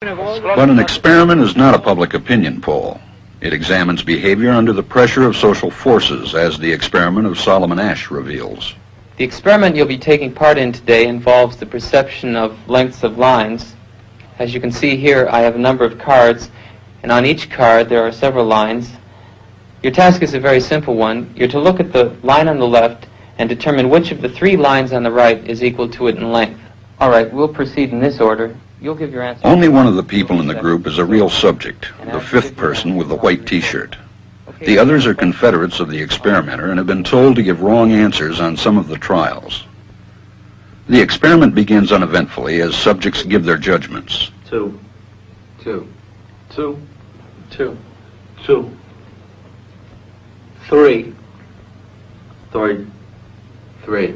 But an experiment is not a public opinion poll. It examines behavior under the pressure of social forces, as the experiment of Solomon Asch reveals. The experiment you'll be taking part in today involves the perception of lengths of lines. As you can see here, I have a number of cards, and on each card there are several lines. Your task is a very simple one. You're to look at the line on the left and determine which of the three lines on the right is equal to it in length. All right, we'll proceed in this order. You'll give your answer. Only one of the people in the group is a real subject, the fifth person with the white T-shirt. The others are confederates of the experimenter and have been told to give wrong answers on some of the trials. The experiment begins uneventfully as subjects give their judgments. 2, 2, 2, 2, 2, 3, 3, 3,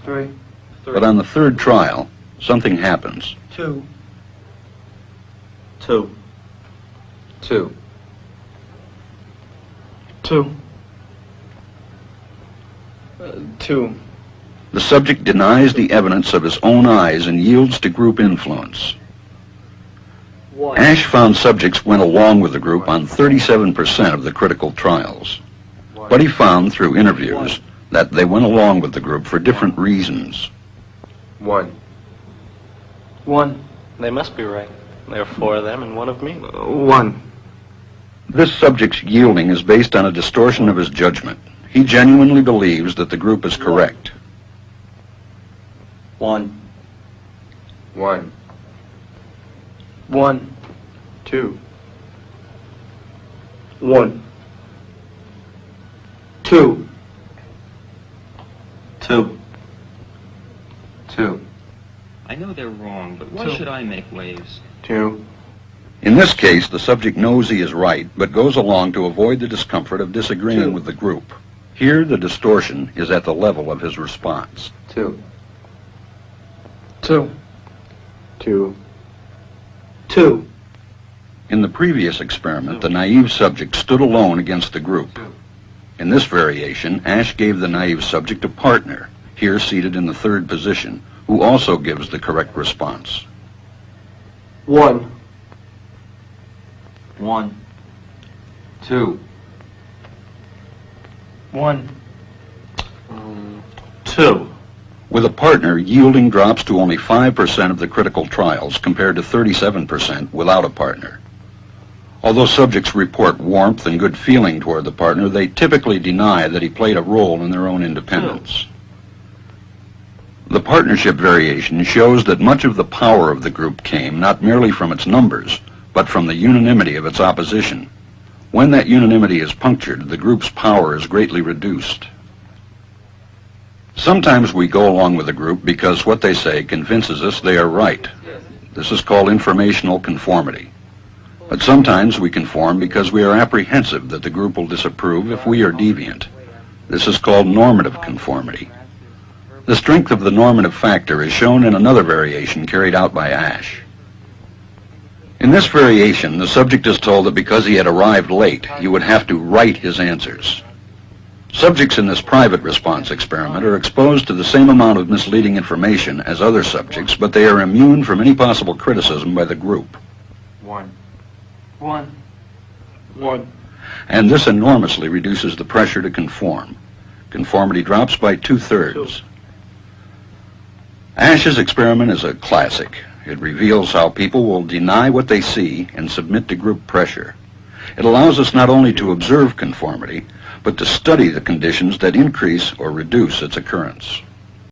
3. But on the third trial, something happens. 2, 2, 2, 2, 2. The subject denies the evidence of his own eyes and yields to group influence. Asch found subjects went along with the group on 37% of the critical trials. But he found through interviews that they went along with the group for different reasons. 1. 1. They must be right. There are 4 of them and 1 of me. 1. This subject's yielding is based on a distortion of his judgment. He genuinely believes that the group is correct. 1. 1. 1. 2. 1. 2. 2. 2. I know they're wrong, but why should I make waves? 2. In this case, the subject knows he is right, but goes along to avoid the discomfort of disagreeing with the group. Here, the distortion is at the level of his response. 2. 2. 2. 2. In the previous experiment, the naive subject stood alone against the group. In this variation, Asch gave the naive subject a partner, here seated in the third position, who also gives the correct response. 1. 1. 2. 1. 2. With a partner, yielding drops to only 5% of the critical trials compared to 37% without a partner. Although subjects report warmth and good feeling toward the partner, they typically deny that he played a role in their own independence. The partnership variation shows that much of the power of the group came not merely from its numbers, but from the unanimity of its opposition. When that unanimity is punctured, the group's power is greatly reduced. Sometimes we go along with a group because what they say convinces us they are right. This is called informational conformity. But sometimes we conform because we are apprehensive that the group will disapprove if we are deviant. This is called normative conformity. The strength of the normative factor is shown in another variation carried out by Asch. In this variation, the subject is told that because he had arrived late, he would have to write his answers. Subjects in this private response experiment are exposed to the same amount of misleading information as other subjects, but they are immune from any possible criticism by the group. 1. 1. 1. And this enormously reduces the pressure to conform. Conformity drops by 2/3. Asch's experiment is a classic. It reveals how people will deny what they see and submit to group pressure. It allows us not only to observe conformity, but to study the conditions that increase or reduce its occurrence.